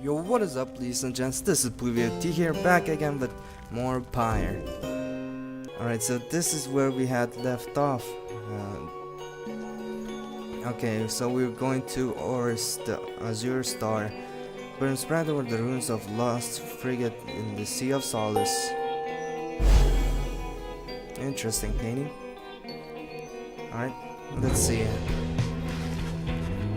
Yo, what is up, ladies and gents? This is PluvioBros here, back again with more Pyre. Alright, so this is where we had left off. Okay, so we're going to Orus, the Azure Star. We're spread over the ruins of Lost Frigate in the Sea of Solace. Interesting painting. Alright, let's see.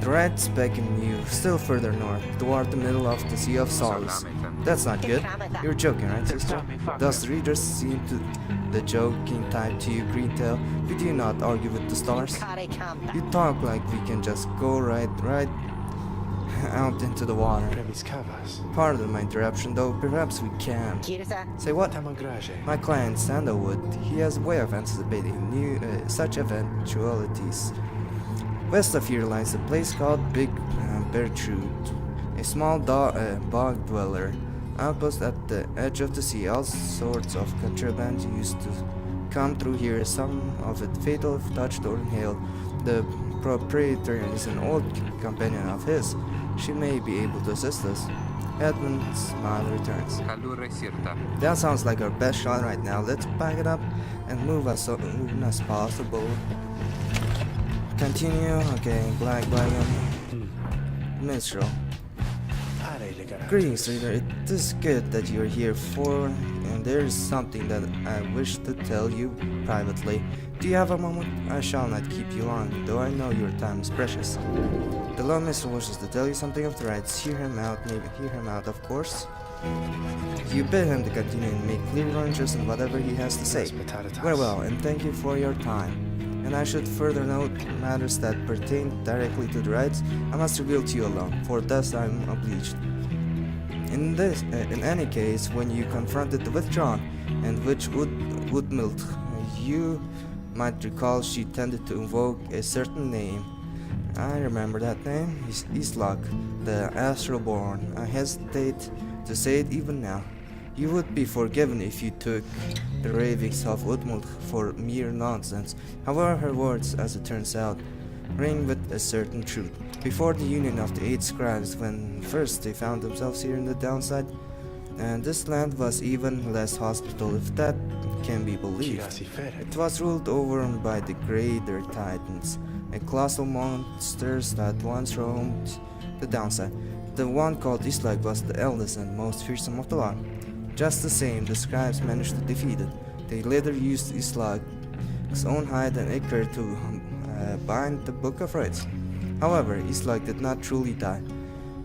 The red speck in you, still further north, toward the middle of the Sea of Solace. That's not good. You're joking, right, sister? Does the reader seem to the joking type to you, Greentail? Could you not argue with the stars? You talk like we can just go right out into the water. Pardon my interruption, though perhaps we can. Say what? My client Sandalwood, he has a way of anticipating such eventualities. West of here lies a place called Big Bertrude, a small bog dweller outpost at the edge of the sea. All sorts of contraband used to come through here, some of it fatal if touched or inhaled. The proprietor is an old companion of his. She may be able to assist us. Edmund's smile returns. That sounds like our best shot right now. Let's pack it up and move as soon as possible. Continue. Okay, Black Wagon. Minstrel. Greetings, reader. It is good that you're here and there is something that I wish to tell you privately. Do you have a moment? I shall not keep you long, though I know your time is precious. The lone minstrel wishes to tell you something of the rights. Hear him out, maybe hear him out, of course. You bid him to continue and make clear your interest in whatever he has to say. Very well, and thank you for your time. And I should further note matters that pertain directly to the rights I must reveal to you alone, for thus I am obliged. In any case, when you confronted the withdrawn and witch Woodmilk, you might recall she tended to invoke a certain name. I remember that name. Islok, the Astroborn. I hesitate to say it even now. You would be forgiven if you took the ravings of Woodmilk for mere nonsense. However, her words, as it turns out, ring with a certain truth. Before the union of the 8 scribes, when first they found themselves here in the downside, and this land was even less hospitable, if that can be believed. It was ruled over by the greater titans, a colossal monsters that once roamed the downside. The one called Islok was the eldest and most fearsome of the lot. Just the same, the scribes managed to defeat it. They later used Islok's own hide and ichor to bind the Book of Rights. However, Islok did not truly die,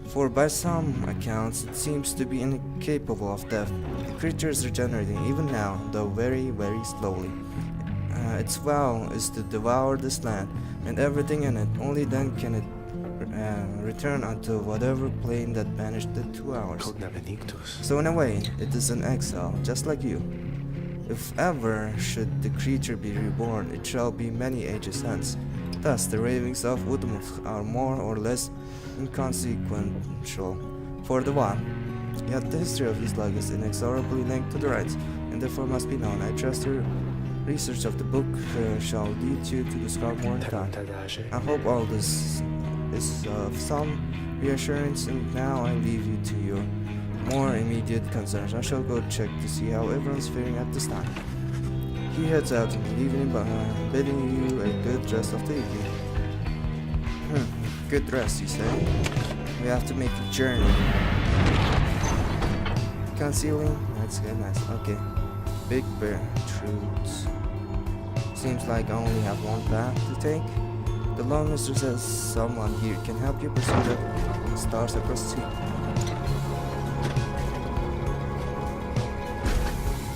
for by some accounts it seems to be incapable of death. The creature is regenerating even now, though very, very slowly. Its vow is to devour this land and everything in it. Only then can it return unto whatever plane that banished it 2 hours. So in a way, it is an exile, just like you. If ever should the creature be reborn, it shall be many ages hence. Thus, the ravings of Woodmilk are more or less inconsequential for the one. Yet the history of Islok is inexorably linked to the rights, and therefore must be known. I trust your research of the book shall lead you to discover more in time. I hope all this is of some reassurance, and now I leave you to your more immediate concerns. I shall go check to see how everyone's faring at this time. He heads out in the evening, bidding you a good rest of the evening. Good rest, you say? We have to make a journey. Concealing? That's good, nice. Okay. Big Bertrude. Seems like I only have one path to take. The lone mister says someone here can help you pursue the stars across the sea.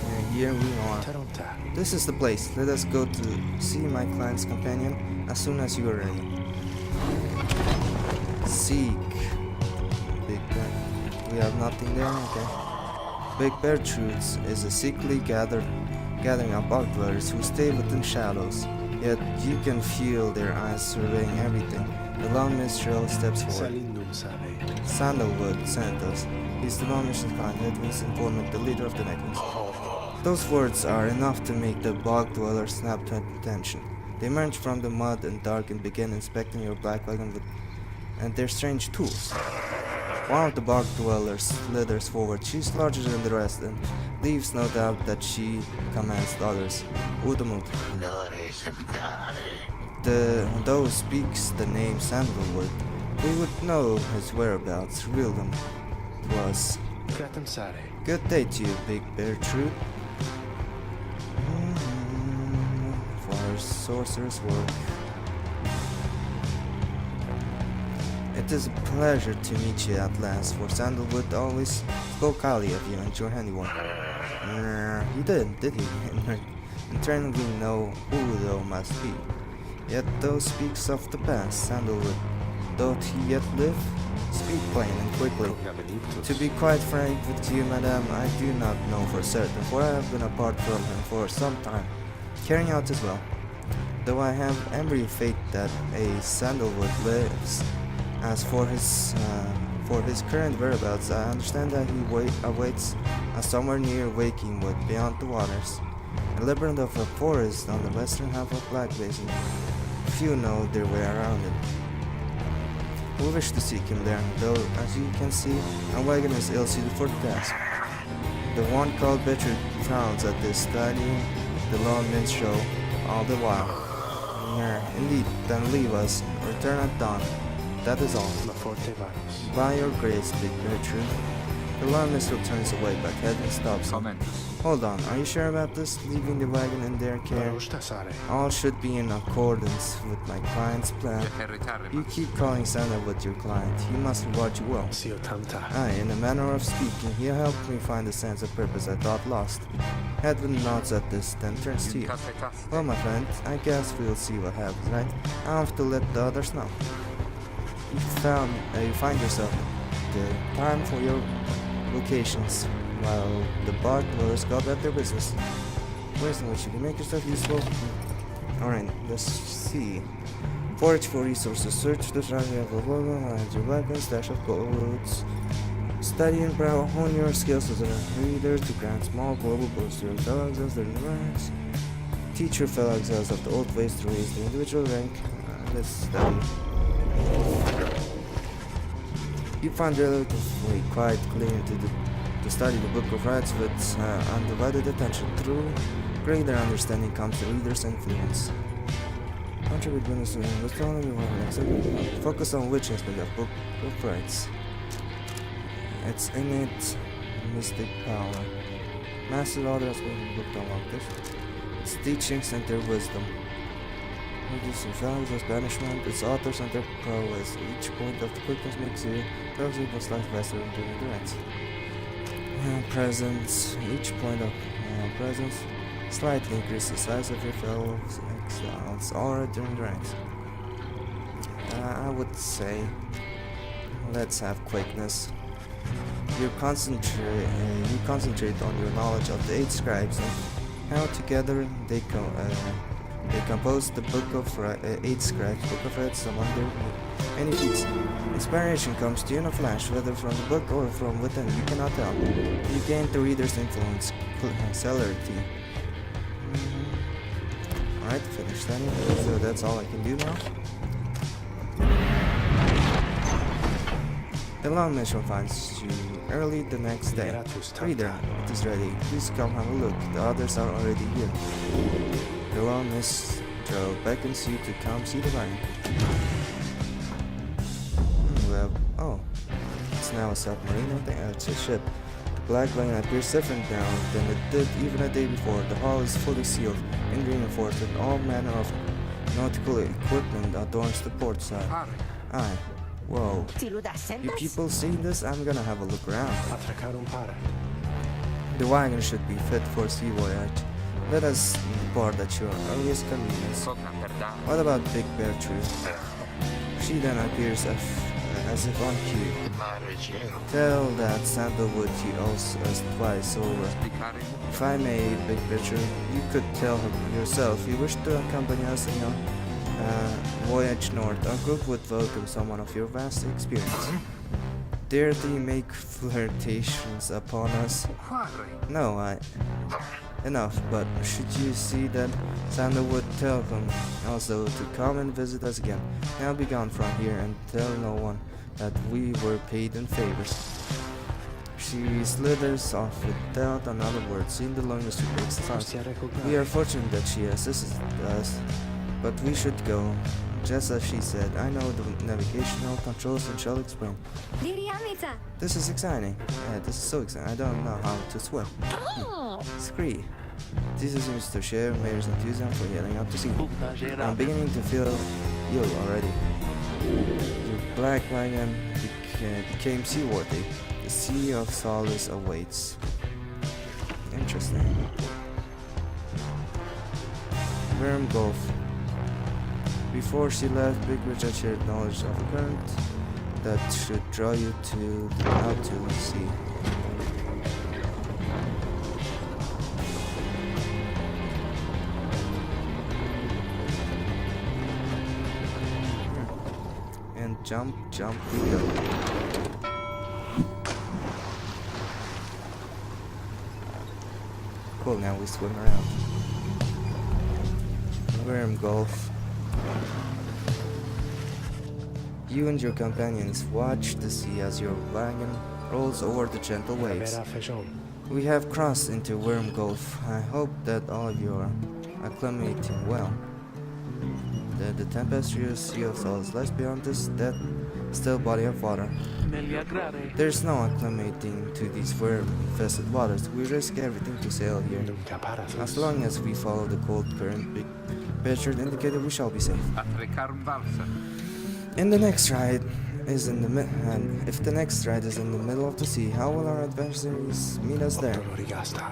And here we are. This is the place. Let us go to see my client's companion as soon as you are ready. Seek. Big Bear. We have nothing there? Okay. Big Bertrude is a sickly gathering of bog dwellers who stay within shadows. Yet you can feel their eyes surveying everything. The lone minstrel steps forward. Sandalwood Santos. He's the lone minstrel client, Edwin's informant, the leader of the necklace. Those words are enough to make the bog dweller snap to attention. They emerge from the mud and dark and begin inspecting your black wagon and their strange tools. One of the bog dwellers slithers forward. She's larger than the rest and leaves no doubt that she commands the others. Udamut. Though speaks the name Sandalwood, we would know his whereabouts, reveal them to us. Good day to you, Big Bear Truth. For sorcerer's work. It is a pleasure to meet you at last, for Sandalwood always spoke highly of you and your handiwork. He did he? In turn we know who thou must be. Yet thou speaks of the past, Sandalwood. Doth he yet live? Speak plain and quickly. To be quite frank with you, madam, I do not know for certain, for I have been apart from him for some time, carrying out his will. Though I have every faith that a Sandalwood lives. As for his current whereabouts, I understand that he awaits somewhere near Wakingwood, beyond the waters, a labyrinth of a forest on the western half of Black Basin. Few know their way around it. We wish to seek him there, though, as you can see, our wagon is ill-suited for the task. The one called Betrud frowns at this, studying the lone minstrel all the while. Indeed, then leave us, return at dawn. That is all. By your grace, Big Betrud. The lone minstrel turns away, but Hedwig stops him. Hold on, are you sure about this? Leaving the wagon in their care? All should be in accordance with my client's plan. You keep calling Sandalwood your client. He must reward you well. Aye, in a manner of speaking, he helped me find a sense of purpose I thought lost. Edwin nods at this, then turns to you. Well, my friend, I guess we'll see what happens, right? I'll have to let the others know. You find yourself the time for your vocations, while the bog dwellers go about their business. Ways in which you can make yourself useful. Alright, let's see. Forage for resources, search the treasure of a wagon, find your weapon, stash of goods. Study and hone your skills as a reader to grant small global boosts to your fellow exiles during the ranks. Teach your fellow exiles of the old ways to raise the individual rank. Let's study. You find relatively quiet clearing to study the Book of Rites with undivided attention. Through greater understanding comes the reader's influence. Contribute goodness to focus on which aspect of Book of Rites. Its innate mystic power. Master all the aspects of the book to unlock this. Its teachings and their wisdom. Reducing values as banishment, its authors and their prowess. Each point of the quickness makes you relatively slight faster than doing the rest. Presence. Each point of presence slightly increases the size of your fellow exiles aura during the ranks. I would say let's have quickness. You concentrate on your knowledge of the 8 scribes and how together they compose the Book of 8 scribes, Book of Rites, among their many feats. Inspiration comes to you in a flash, whether from the book or from within, you cannot tell. You gain the reader's influence, celerity. Alright, finished studying, so that's all I can do now. The long mission finds you early the next day. Reader, it is ready. Please come have a look. The others are already here. The long minstrel beckons you to come see the wagon. Well, oh, it's now a submarine. It's a ship. The black wagon appears different now than it did even a day before. The hull is fully sealed and reinforced, and all manner of nautical equipment adorns the port side. Aye. Whoa. You people see this? I'm gonna have a look around. The wagon should be fit for sea voyage. Let us depart at your earliest convenience. What about Big Bear Truth? She then appears as if on cue. Tell that Sandalwood he owes us twice over. If I may, Big Bear Truth, you could tell her yourself you wish to accompany us in your voyage north. Our group would welcome someone of your vast experience. Dare they make flirtations upon us? No, enough, but should you see that, Sandra would tell him also to come and visit us again. Now be gone from here and tell no one that we were paid in favors. She slithers off without another word, seeing the lonely street breaks stars. We are fortunate that she assisted us, but we should go. Just as she said, I know the navigational controls and shall explain. This is exciting. This is so exciting. I don't know how to swim. Scree. This seems to share Mayor's enthusiasm for heading out to sea. I'm beginning to feel ill already. Your black wagon became seaworthy. The sea of solace awaits. Interesting. Wyrm Gulf. Before she left, Big Richard shared knowledge of a current that should draw you out to sea. And jump we go. Cool, now we swim around. Wyrm Gulf. You and your companions watch the sea as your wagon rolls over the gentle waves. We have crossed into Wyrm Gulf. I hope that all of you are acclimating well. The tempestuous sea of souls lies beyond this still body of water. There's no acclimating to these worm-infested waters. We risk everything to sail here. As long as we follow the cold current pictured indicated, we shall be safe. And the next ride is in the if the next ride is in the middle of the sea, how will our adversaries meet us there?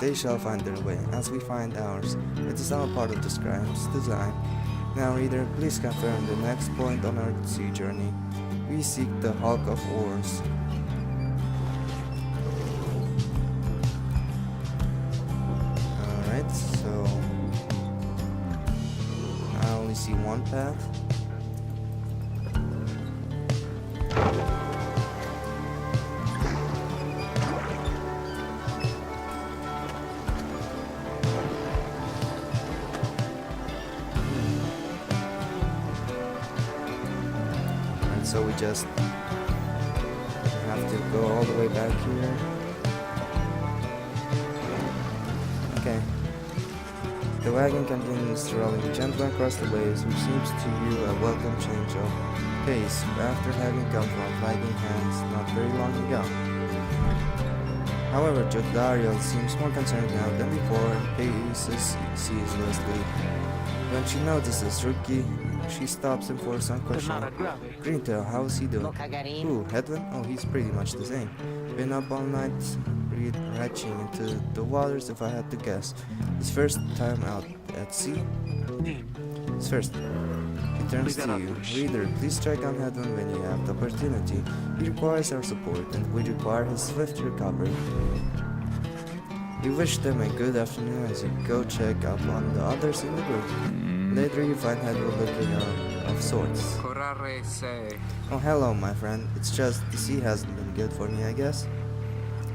They shall find their way, as we find ours. It is all part of the scribe's design. Now, reader, please confirm the next point on our sea journey. We seek the hulk of oars. Alright, so I only see one path. So we just have to go all the way back here. Okay. The wagon continues rolling gently across the waves, which seems to you a welcome change of pace after having come from flagging hands not very long ago. However, Jodariel seems more concerned now than before and paces ceaselessly. When she notices Rookie, she stops him for some questioning. Greentail, how's he doing? Who, Hedwin? Oh, he's pretty much the same. Been up all night, retching into the waters if I had to guess. His first time out at sea? His first. He turns to you. Reader, please check on Hedwin when you have the opportunity. He requires our support, and we require his swift recovery. We wish them a good afternoon as you go check up on the others in the group. Later you find Hedwig looking of sorts. Oh, hello, my friend. It's just the sea hasn't been good for me, I guess.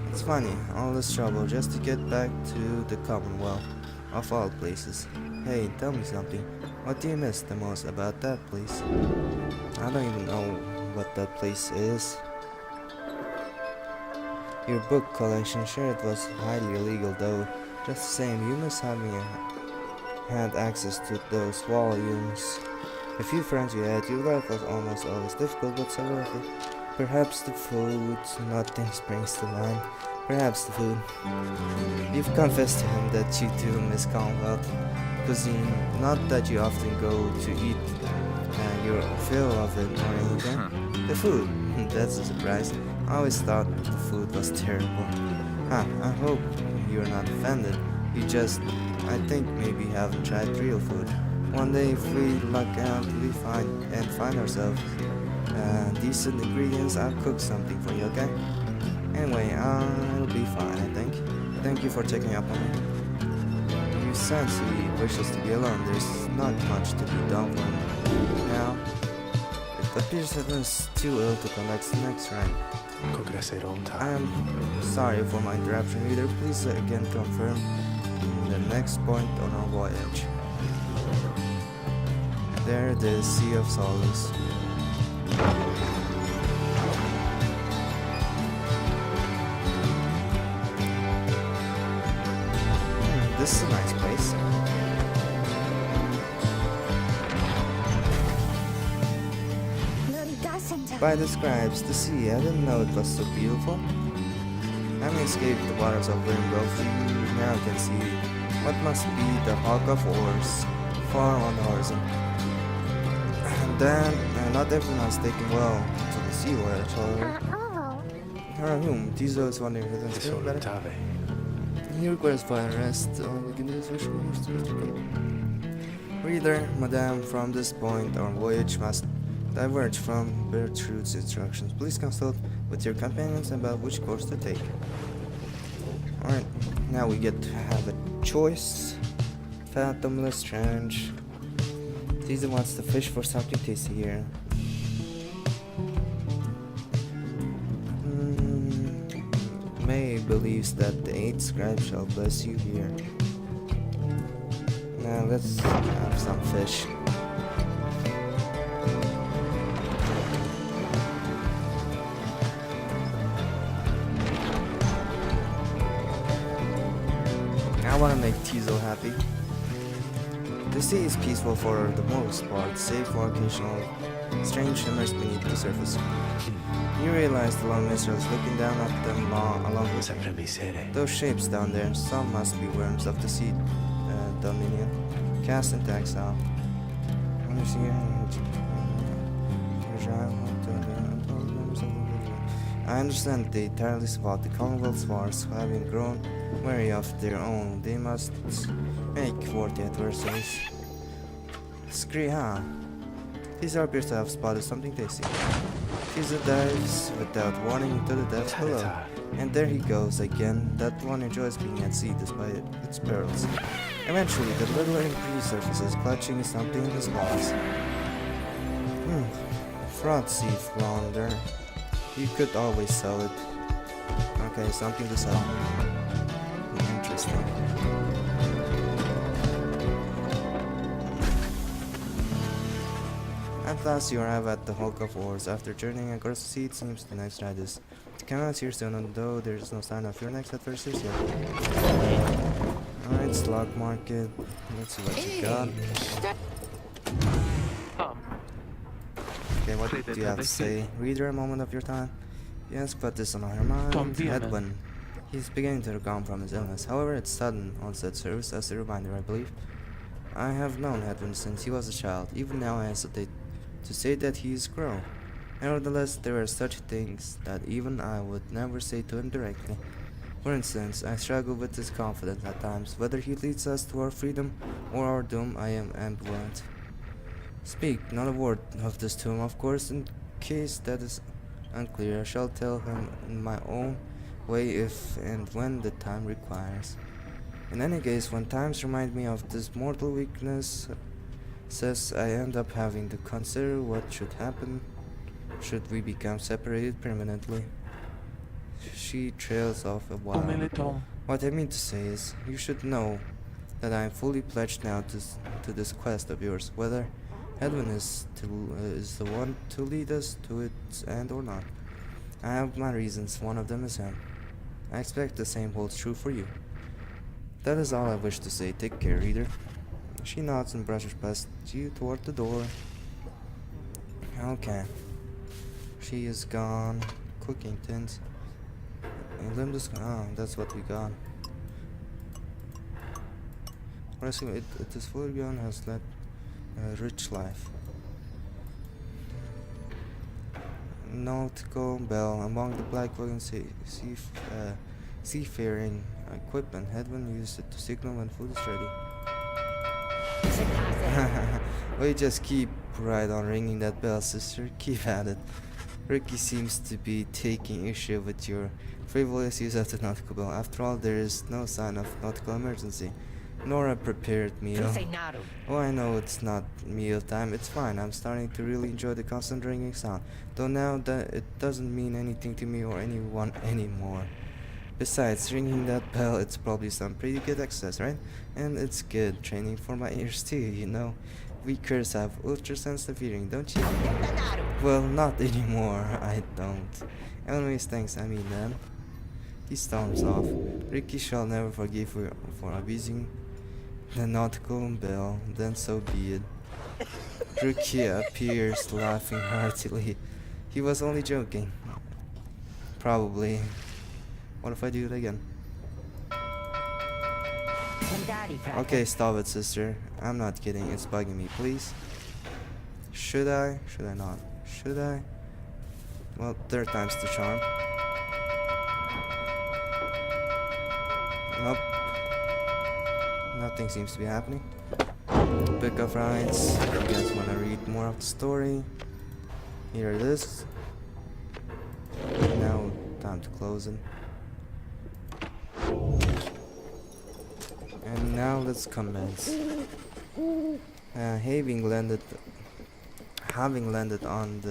It's funny, all this trouble just to get back to the Commonwealth, of all places. Hey, tell me something. What do you miss the most about that place? I don't even know what that place is. Your book collection, sure, it was highly illegal though. Just the same, you miss having had access to those volumes. A few friends you had, your life was almost always difficult but so worth it. Perhaps the food, nothing springs to mind. Perhaps the food. You've confessed to him that you do miss Commonwealth cuisine, not that you often go to eat your fill of it or anything. The food, that's a surprise. I always thought the food was terrible. I hope you're not offended. You just, I think maybe haven't tried real food. One day if we luck out, we find ourselves decent ingredients, I'll cook something for you, okay? Anyway, it'll be fine, I think. Thank you for checking up on me. You sense he wishes to be alone. There's not much to be done for him. Now, it appears that he's too ill to conduct the next round. I am sorry for my interruption, reader. Please again confirm the next point on our voyage. There it is, Sea of Solace. This is a nice place. By describes the sea, I didn't know it was so beautiful. Having escaped the waters of wyrm, you now can see what must be the hulk of oars far on the horizon. And then, not everyone's taken well to the sea voyage, however. Tizo is wondering if it's feeling better. He requires fire rest, only can do is wish Reader, Madame, from this point our voyage must diverge from Bertrude's instructions. Please consult with your companions about which course to take. Alright, now we get to have a choice. Fathomless Strange. Caesar wants to fish for something tasty here. May believes that the 8th scribe shall bless you here. Now let's have some fish. I want to make Tizo happy. The sea is peaceful for the most part, save for occasional strange shimmers beneath the surface. You realize the lone minstrels looking down at them along with those shapes down there. Some must be wyrms of the sea dominion, cast into exile. I understand they tireless about the Commonwealth's wars, having grown weary of their own. They must make worthy adversaries. Scree, huh? Caesar appears to have spotted something tasty. Caesar dives without warning into the depths below. And there he goes again. That one enjoys being at sea despite its perils. Eventually, the little resurfaces, clutching something in his paws. Fraud sea flounder. You could always sell it. Okay, something to sell. Interesting. At last you arrive at the hulk of oars. After journeying across the sea, it seems the next ride is to come out here soon, though there is no sign of your next adversaries yet. Alright, stock market. Let's see what you got. Okay, what do you have to say? Reader, a moment of your time. Yes, but this on her mind. Edwin. He's beginning to recover from his illness. However, it's sudden onset serves as a reminder, I believe. I have known Edwin since he was a child. Even now I hesitate to say that he is grown. Nevertheless, there are such things that even I would never say to him directly. For instance, I struggle with his confidence at times. Whether he leads us to our freedom or our doom, I am ambivalent. Speak not a word of this to him, of course. In case that is unclear, I shall tell him in my own way if and when the time requires. In any case, when times remind me of this mortal weakness, says I end up having to consider what should happen should we become separated permanently. She trails off a while. What I mean to say is, you should know that I am fully pledged now to this quest of yours, whether Edwin is the one to lead us to its end or not. I have my reasons, one of them is him. I expect the same holds true for you. That is all I wish to say. Take care, reader. She nods and brushes past you toward the door. Okay. She is gone. Cooking tins. Oh, that's what we got. This Fulgion has led a rich life. Nautical bell. Among the black wagon seafaring equipment, Edwin used it to signal when food is ready. We just keep right on ringing that bell, sister. Keep at it. Ricky seems to be taking issue with your frivolous use of the nautical bell. After all, there is no sign of nautical emergency, nor a prepared meal. Oh, I know it's not meal time. It's fine. I'm starting to really enjoy the constant ringing sound, though now that it doesn't mean anything to me or anyone anymore. Besides, ringing that bell, it's probably some pretty good exercise, right? And it's good training for my ears too, you know. We Kurds have ultra-sensitive hearing, don't you? Well, not anymore, I don't. Anyways, thanks, I mean then. He storms off. Ricky shall never forgive you for abusing the nautical bell, then so be it. Ricky appears laughing heartily. He was only joking. Probably. What if I do it again? Okay, stop it, sister. I'm not kidding. It's bugging me, please. Should I? Should I not? Should I? Well, third time's the charm. Nope. Nothing seems to be happening. Book of Rights. If you guys want to read more of the story, here it is. Now, time to close it. And now let's commence. Having landed on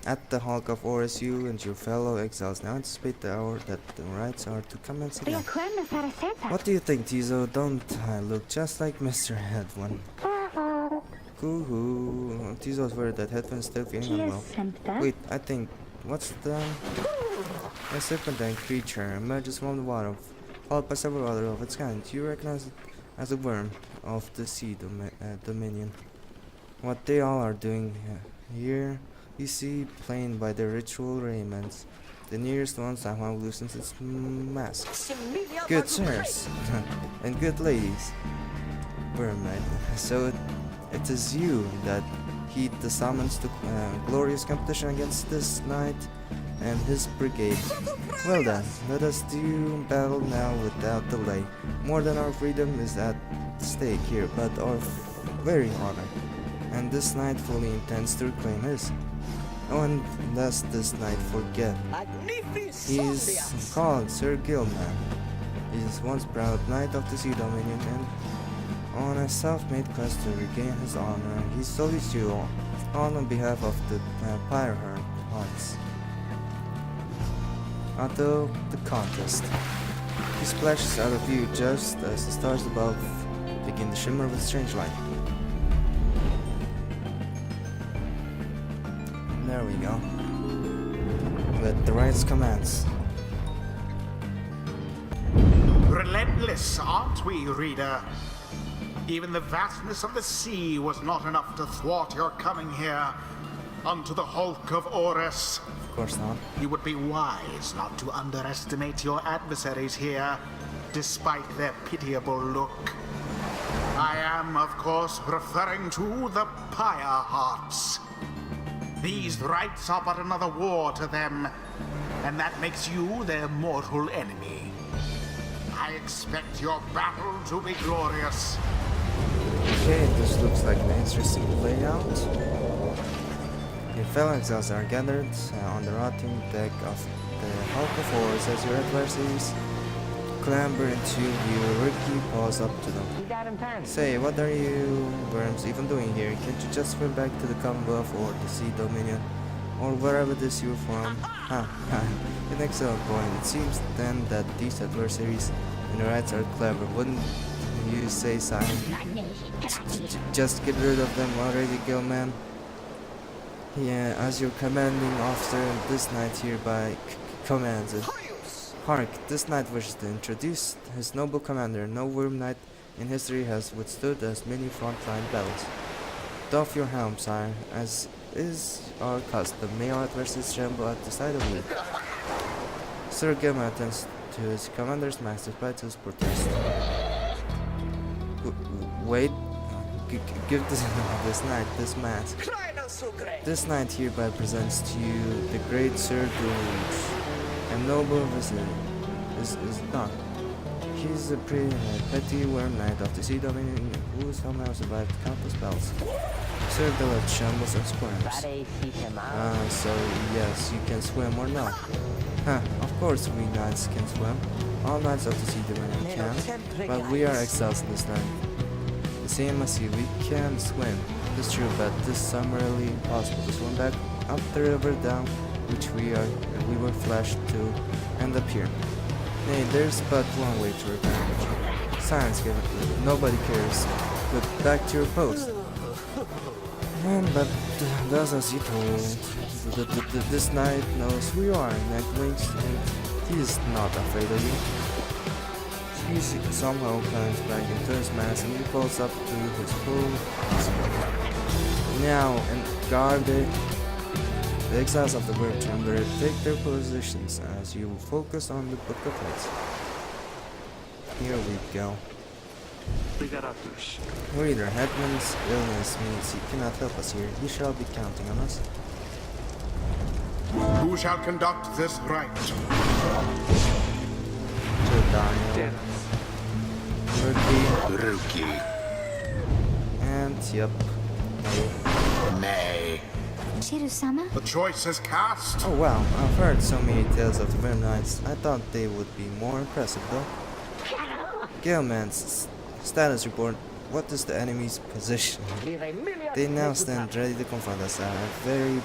at the Hulk of Horus, you and your fellow exiles now anticipate the hour that the rites are to commence again. What do you think, Tizo? Don't I look just like Mr. Headman? Coo-hoo. Tizo's worried that Headman's still feeling unwell. Wait, I think... What's the... A serpentine creature emerges from the water, followed by several other of its kind. You recognize it as a wyrm of the sea dominion. What they all are doing here, you see plain by their ritual raiments. The nearest one somehow loosens its mask. Good sirs and good ladies. Wyrm, so it is you that heed the summons to glorious competition against this knight and his brigade. Well then, let us do battle now without delay. More than our freedom is at stake here, but our very honor. And this knight fully intends to reclaim his. Oh, and lest this knight forget, he's called Sir Gilman. He is once proud knight of the Sea Dominion, and on a self-made quest to regain his honor, he salutes you all on behalf of the Pyre hearts. Until the contest. He splashes out of view just as the stars above begin to shimmer with strange light. There we go. Let the rites commence. Relentless, aren't we, reader? Even the vastness of the sea was not enough to thwart your coming here unto the Hulk of Horus. Of course not. You would be wise not to underestimate your adversaries here, despite their pitiable look. I am, of course, referring to the Pyre hearts. These rites are but another war to them, and that makes you their mortal enemy. I expect your battle to be glorious. Okay, this looks like an interesting layout. Your fellow exiles are gathered on the rotting deck of the Hulk of Horus as your adversaries clamber into you. Ricky paws up to them. Say, what are you worms even doing here? Can't you just swim back to the Commonwealth or the Sea Dominion or wherever it is you're from? An excellent point. It seems then that these adversaries and the rights are clever. Wouldn't you say, Simon? Just get rid of them already, Gilman. Yeah, as your commanding officer, this knight hereby commands it. Hark, this knight wishes to introduce his noble commander. No wyrm knight in history has withstood as many frontline battles. Doff your helm, sire, as is our custom. May our adversaries tremble at the sight of you. Sir Gilman attends to his commander's max despite his protest. Wait, give this knight this mask. This knight hereby presents to you the great Sir Deluge, a noble visitor. Is not. He's a petty wyrm knight of the Sea Dominion who somehow survived countless battles. Sir Deluge shambles and squirms. So yes, you can swim or not. Of course we knights can swim. All knights of the Sea Dominion can, but we are exiles this night. The same as you, we can swim. It's true, but this is summarily impossible to swim back up the river down which we were flashed to end up here. Hey, there's but one way to revenge. Silence, given. Nobody cares. But back to your post. And but does as you told. This knight knows who you are, Nightwings, and he is not afraid of you. He somehow climbs back into his mask and he pulls up to his full speed. Now, and guarded. The exiles of the wyrm chamber take their positions as you focus on the Book of Lights. Here we go. Reader, Headman's illness means he cannot help us here. He shall be counting on us. Who shall conduct this rite? To Daniel. Ruki. And yep. Nay. Shiru-sama? The choice is cast. Oh wow, I've heard so many tales of the Wyrm Knights. I thought they would be more impressive though. Galeman's status report. What is the enemy's position? They now stand ready to confront us. A very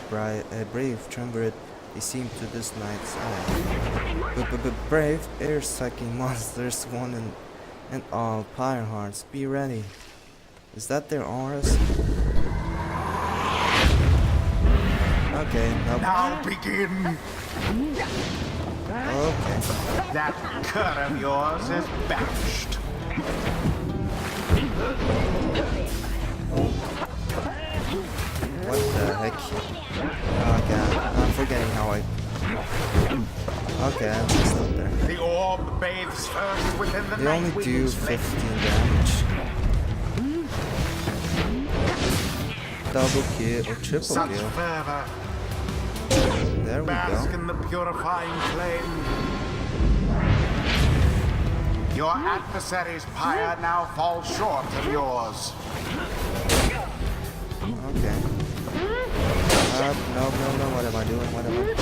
brave triumvirate they seem to this night's eye. But brave, air-sucking monsters, one and all, Pyre hearts, be ready. Is that their auras? Okay, nope. Now begin. Okay. That cur of yours is banished. What the heck? Okay, I'm forgetting how I... Okay, I'm still there. The orb bathes first within the They only do Nightwing's 15 damage. Double kill or triple Such kill. fervor. There we Bask go. in the purifying flame. Your adversary's pyre now falls short of yours. Okay. No, what am I doing? What am I doing?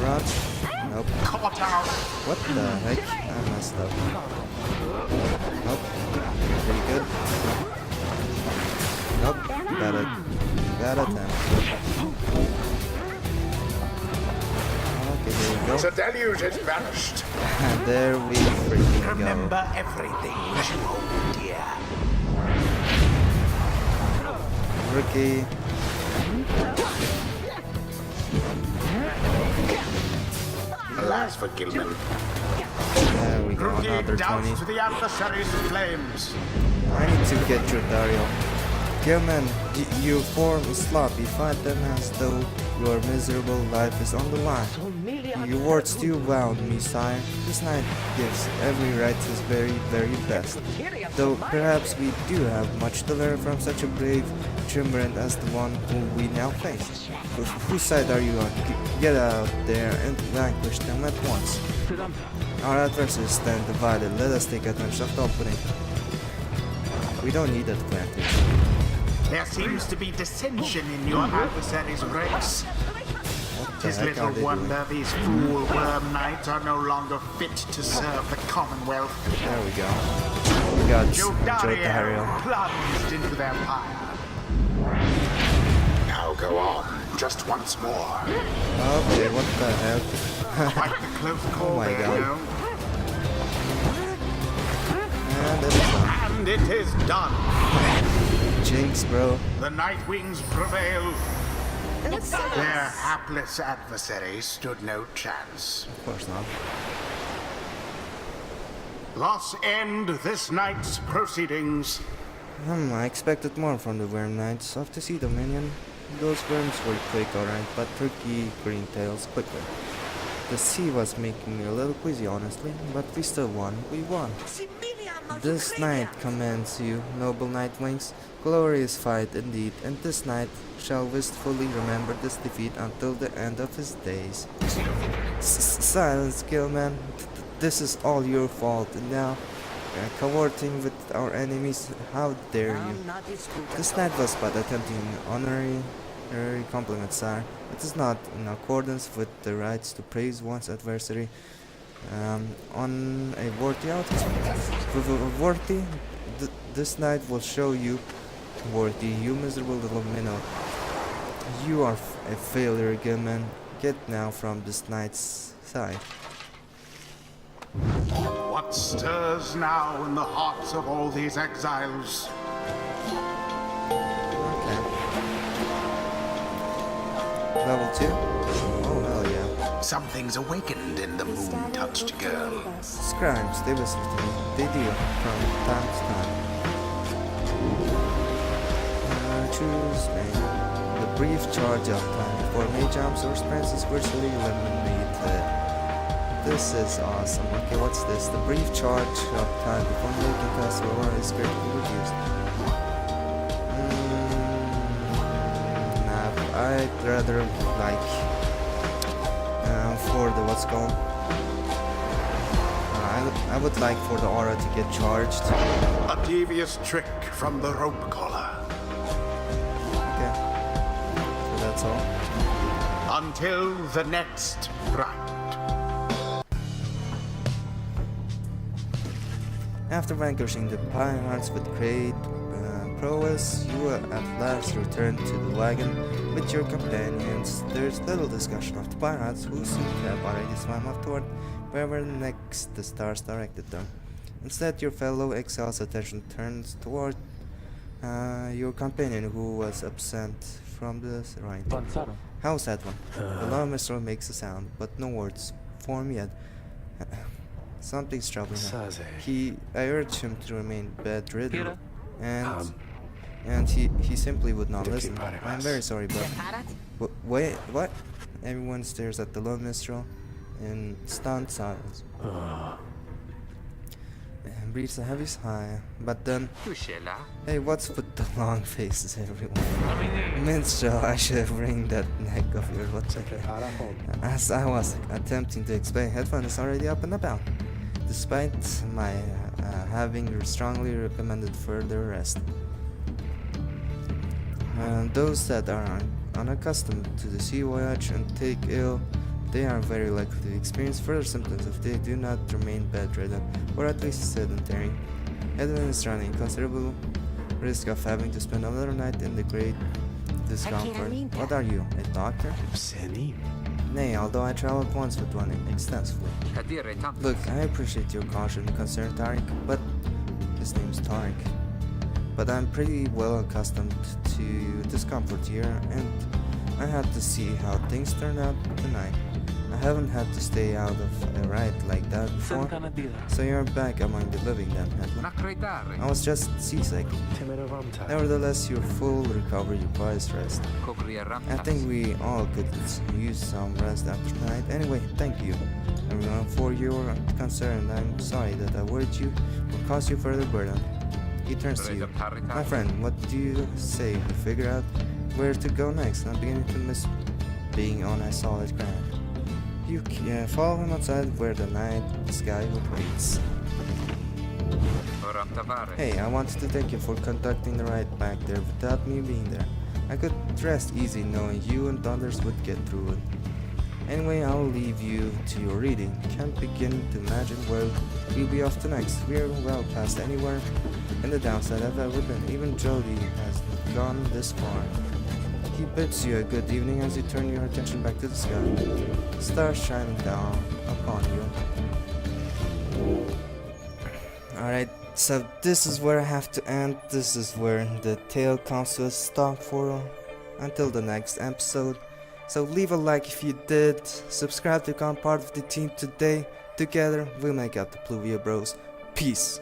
Run. Nope. Caught out. What the heck? I messed up. Nope. Pretty good. Nope. Bad attempt. Okay, there we go. The deluge is vanished. And there we freaking go. Remember everything that you hold dear. Rookie. Alas for Gilman. There we go, Rookie another 20. doused the adversary's flames. I need to get your Dario. Gilman, you form is sloppy. Fight them as though your miserable life is on the line. Your words do wound me, sire. This knight gives every right his very, very best. Though perhaps we do have much to learn from such a brave triumvirate as the one whom we now face. Whose side are you on? Get out there and vanquish them at once. Our adversaries stand divided. Let us take advantage of the opening. We don't need advantage. There seems to be dissension in your adversary's ranks. What the Tis heck are little they wonder doing? these fool worm knights are no longer fit to serve the Commonwealth. There we go. We got Jodario Jodario. plunged into their pyre. Now go on, just once more. Okay, what the heck? Quite the close call my there, God. you know. And it's done. And it is done. Jinx, bro. The Nightwings prevail. Their hapless adversary stood no chance. Of course not. Thus end this night's proceedings. I expected more from the Wyrm Knights. Off to see Dominion. Those worms were quick, alright, but tricky green tails quicker. The sea was making me a little queasy, honestly, but we still won. We won. This night commands you, noble Nightwings. Glorious fight indeed, and this knight shall wistfully remember this defeat until the end of his days. Silence, Gilman. This is all your fault, and now cavorting with our enemies. How dare you? This knight was but attempting an honorary compliment, sire. It is not in accordance with the rights to praise one's adversary on a worthy outcome. Worthy? This knight will show you worthy, you miserable little minnow. You are a failure, Gilman. get now from this knight's side. What stirs now in the hearts of all these exiles? Okay. Level 2? Oh, hell yeah. Something's awakened in the moon-touched girl. Scribes, they whisper to me. They do, from time to time. Choose me. The brief charge up time before mage jumps or sprints is virtually eliminated. This is awesome. Okay, what's this? The brief charge up time before making cast or is greatly reduced. Nah, I'd rather like for the what's called. I would like for the aura to get charged. A devious trick from the rope collar. Okay, so that's all. Until the next round. After vanquishing the pirates with great prowess, you at last return to the wagon with your companions. There's little discussion of the pirates, who seem to have already swam up toward wherever next the stars directed them. Instead, your fellow exile's attention turns toward your companion, who was absent from the right. How's that one? The low minstrel makes a sound, but no words form yet. Something's troubling him. I urged him to remain bedridden, and he simply would not listen. I'm very sorry, but wait, what? Everyone stares at the low minstrel in stunned silence. And breathes a heavy sigh, but then, hey, what's with the long faces, everyone? Minstrel, I should bring that neck of yours. What's it? As I was attempting to explain, headphone is already up and about. Despite my having strongly recommended further rest. Those that are unaccustomed to the sea voyage and take ill, they are very likely to experience further symptoms if they do not remain bedridden, or at least sedentary. Edwin is running considerable risk of having to spend another night in the great discomfort. What are you, a doctor? Nay, although I traveled once with one extensively. Look, I appreciate your caution and concern, Tariq, but his name's Tariq. But I'm pretty well accustomed to discomfort here, and I had to see how things turned out tonight. I haven't had to stay out of a ride like that before, so you're back among the living then, Hedman. I was just seasick. Nevertheless, your full recovery requires rest. I think we all could use some rest after tonight. Anyway, thank you, everyone, for your concern. I'm sorry that I worried you or caused you further burden. He turns to you. My friend, what do you say we figure out where to go next? I'm beginning to miss being on a solid ground. You can follow him outside where the night sky waits. Hey, I wanted to thank you for conducting the ride back there without me being there. I could rest easy knowing you and others would get through it. Anyway, I'll leave you to your reading. Can't begin to imagine where we'll be off to next. We're well past anywhere in the downside I've ever been. Even Jody has gone this far. He bids you a good evening as you turn your attention back to the sky. Stars shining down upon you. Alright, so this is where I have to end. This is where the tale comes to a stop for until the next episode. So leave a like if you did. Subscribe to become part of the team today. Together we'll make out the PluvioBros. Peace.